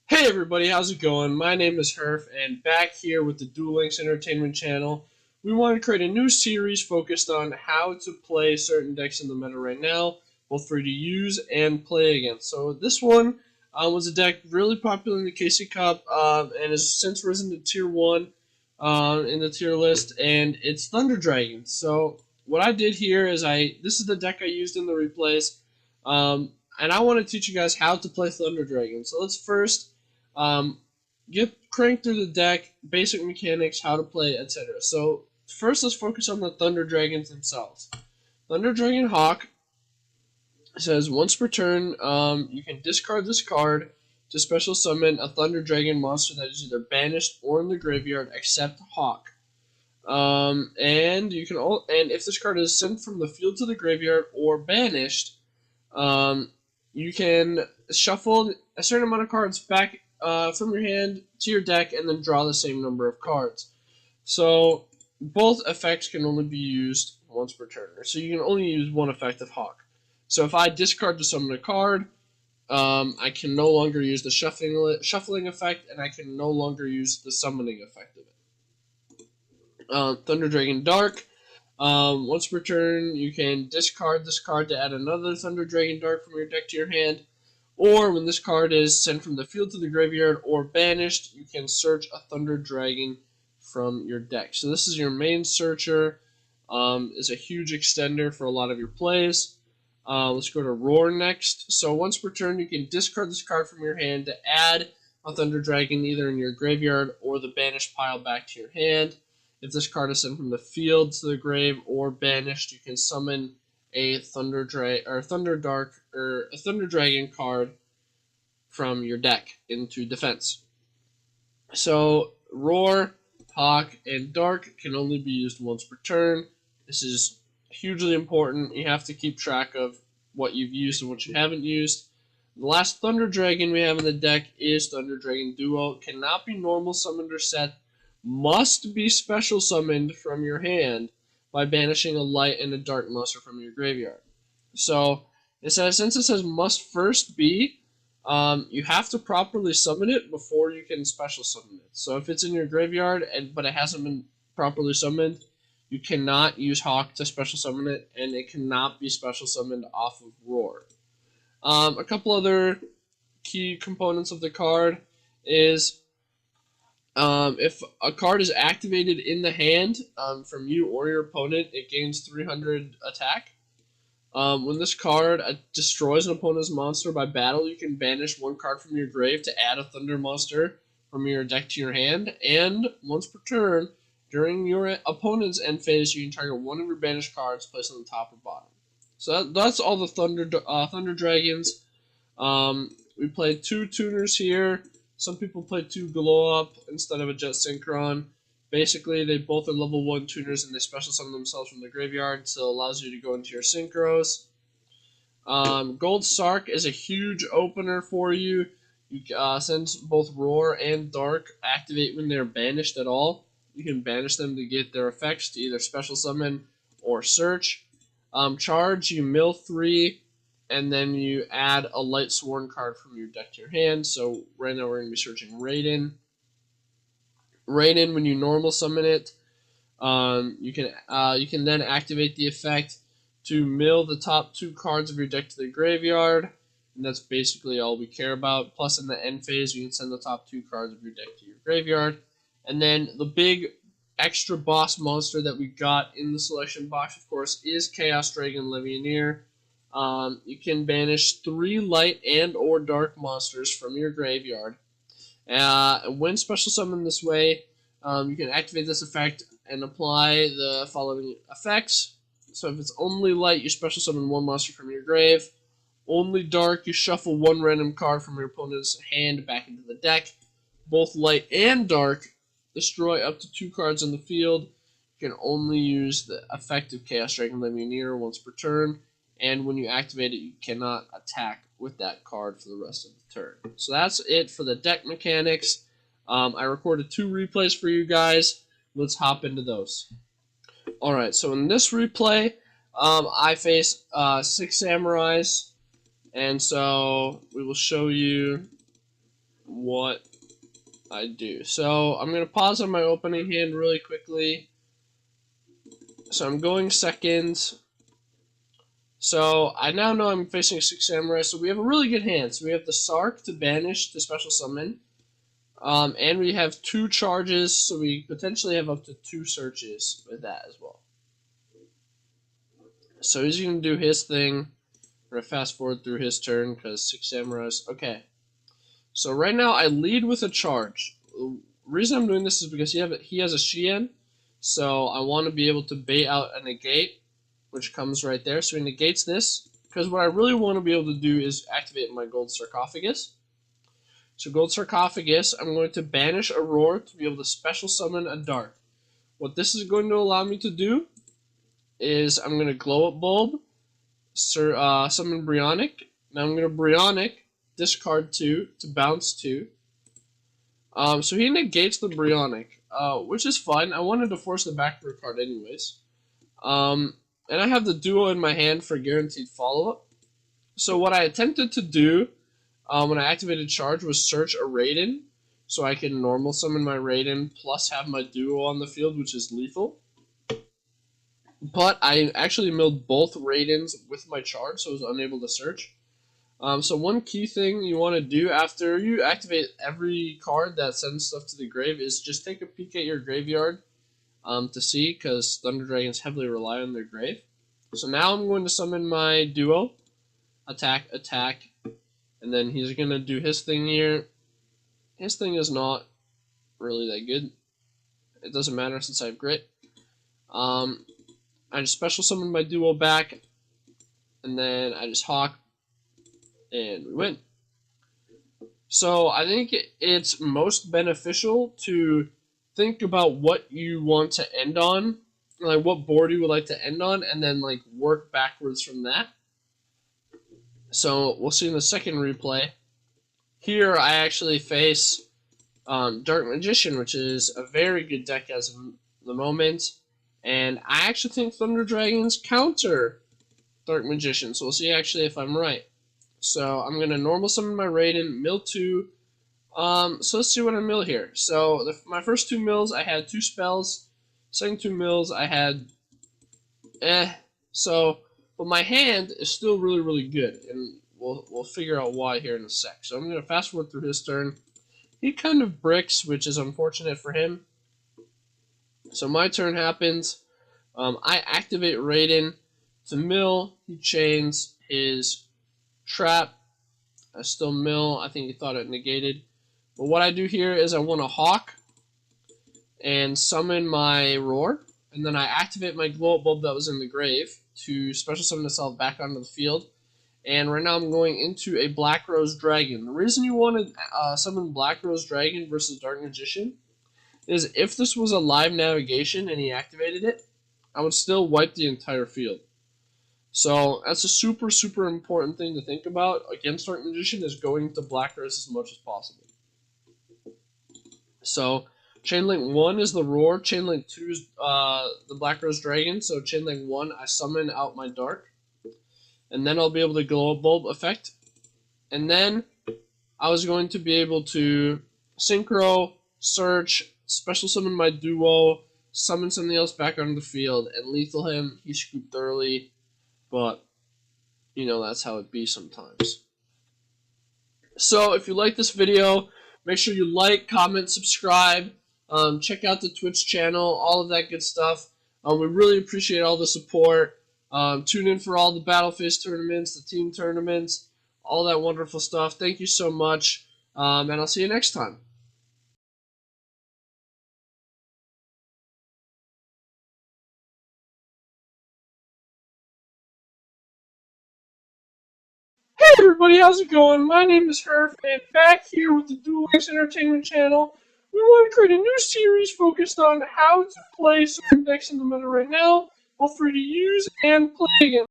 Hey everybody, how's it going? My name is Herf, and back here with the Duel Links Entertainment channel, we want to create a new series focused on how to play certain decks in the meta right now, both for you to use and play against. So this one was a deck really popular in the KC Cup and has since risen to Tier 1 in the tier list, and it's Thunder Dragon. So what I did here is this is the deck I used in the replays, and I want to teach you guys how to play Thunder Dragon. So let's first um, get cranked through the deck, basic mechanics, how to play, etc. So first, let's focus on the Thunder Dragons themselves. Thunder Dragon Hawk says once per turn, you can discard this card to special summon a Thunder Dragon monster that is either banished or in the graveyard, except Hawk. And if this card is sent from the field to the graveyard or banished, you can shuffle a certain amount of cards back from your hand to your deck and then draw the same number of cards. So both effects can only be used once per turn. So you can only use one effect of Hawk. So if I discard to summon a card, I can no longer use the shuffling effect, and I can no longer use the summoning effect of it. Thunder Dragon Dark. Once per turn, you can discard this card to add another Thunder Dragon Dark from your deck to your hand. Or when this card is sent from the field to the graveyard or banished, you can search a Thunder Dragon from your deck. So this is your main searcher. Is a huge extender for a lot of your plays. Let's go to Roar next. So once per turn, you can discard this card from your hand to add a Thunder Dragon either in your graveyard or the banished pile back to your hand. If this card is sent from the field to the grave or banished, you can summon a Thunder Dark or a Thunder Dragon card from your deck into defense. So Roar, Hawk, and Dark can only be used once per turn. This is hugely important. You have to keep track of what you've used and what you haven't used. The last Thunder Dragon we have in the deck is Thunder Dragon Duo. It cannot be normal summoned or set. Must be special summoned from your hand by banishing a light and a dark monster from your graveyard. So since it says must first be, you have to properly summon it before you can special summon it. So if it's in your graveyard but it hasn't been properly summoned, you cannot use Hawk to special summon it, and it cannot be special summoned off of Roar. A couple other key components of the card is if a card is activated in the hand from you or your opponent, it gains 300 attack. When this card destroys an opponent's monster by battle, you can banish one card from your grave to add a Thunder monster from your deck to your hand. And once per turn, during your opponent's end phase, you can target one of your banished cards placed on the top or bottom. So that's all the Thunder Dragons. We played two tuners here. Some people play two Glow Up instead of a Jet Synchron. Basically, they both are level 1 tuners and they special summon themselves from the graveyard, so it allows you to go into your Synchros. Gold Sark is a huge opener for you. Since both Roar and Dark activate when they're banished at all, you can banish them to get their effects to either special summon or search. Charge, you mill 3, and then you add a Light Sworn card from your deck to your hand. So right now we're going to be searching Raiden. Raiden, when you normal summon it, you can then activate the effect to mill the top 2 cards of your deck to the graveyard, and that's basically all we care about. Plus, in the end phase, you can send the top 2 cards of your deck to your graveyard. And then the big extra boss monster that we got in the selection box, of course, is Chaos Dragon Legionnaire. You can banish 3 light and or dark monsters from your graveyard. When special summoned this way, you can activate this effect and apply the following effects. So if it's only light, you special summon 1 monster from your grave. Only dark, you shuffle 1 random card from your opponent's hand back into the deck. Both light and dark destroy up to 2 cards in the field. You can only use the effect of Chaos Dragon Legionnaire once per turn, and when you activate it, you cannot attack with that card for the rest of the turn. So that's it for the deck mechanics. I recorded 2 replays for you guys. Let's hop into those. Alright, so in this replay, I face 6 samurais, and so we will show you what I do. So I'm going to pause on my opening hand really quickly. So I'm going second. So I now know I'm facing a 6 samurai, so we have a really good hand. So we have the Sark to banish the special summon. And we have 2 charges, so we potentially have up to 2 searches with that as well. So he's going to do his thing. We're going to fast forward through his turn because 6 samurais. Okay. So right now I lead with a charge. The reason I'm doing this is because he has a Shien, so I want to be able to bait out a negate, which comes right there. So he negates this, because what I really want to be able to do is activate my gold sarcophagus. So gold sarcophagus, I'm going to banish a roar to be able to special summon a dart. What this is going to allow me to do is I'm going to glow up bulb, summon Brionic. Now I'm going to Brionic, discard 2 to bounce 2. So he negates the Brionic, which is fine. I wanted to force the backward card anyways. And I have the duo in my hand for guaranteed follow-up. So what I attempted to do when I activated charge was search a Raiden, so I can normal summon my Raiden plus have my duo on the field, which is lethal. But I actually milled both Raidens with my charge, so I was unable to search. So one key thing you want to do after you activate every card that sends stuff to the grave is just take a peek at your graveyard to see, because Thunder Dragons heavily rely on their grave. So now I'm going to summon my duo, attack, and then he's going to do his thing here. His thing is not really that good. It doesn't matter since I have grit. I just special summon my duo back, and then I just hawk, and we win. So I think it's most beneficial to think about what you want to end on, like what board you would like to end on, and then like work backwards from that. So we'll see in the second replay. Here I actually face Dark Magician, which is a very good deck as of the moment, and I actually think Thunder Dragons counter Dark Magician, so we'll see actually if I'm right. So I'm going to normal summon my Raiden, mill 2. So let's see what I mill here. So my first 2 mills, I had 2 spells. Second 2 mills, I had So, but my hand is still really, really good, and we'll figure out why here in a sec. So I'm going to fast forward through his turn. He kind of bricks, which is unfortunate for him. So my turn happens. I activate Raiden to mill. He chains his trap. I still mill. I think he thought it negated. But what I do here is I want to hawk and summon my roar. And then I activate my glow up bulb that was in the grave to special summon itself back onto the field. And right now I'm going into a Black Rose Dragon. The reason you want to summon Black Rose Dragon versus Dark Magician is if this was a live navigation and he activated it, I would still wipe the entire field. So that's a super, super important thing to think about against Dark Magician, is going to Black Rose as much as possible. So Chainlink 1 is the Roar, Chainlink 2 is the Black Rose Dragon. So Chainlink 1, I summon out my Dark, and then I'll be able to glow a bulb effect. And then I was going to be able to synchro, search, special summon my duo, summon something else back onto the field, and lethal him. He scooped early, but you know, that's how it be sometimes. So if you like this video, make sure you like, comment, subscribe, check out the Twitch channel, all of that good stuff. We really appreciate all the support. Tune in for all the Battlefish tournaments, the team tournaments, all that wonderful stuff. Thank you so much, and I'll see you next time. Hey everybody, how's it going? My name is Herf, and back here with the Dual X Entertainment channel, we want to create a new series focused on how to play certain decks in the meta right now, both free to use and play against.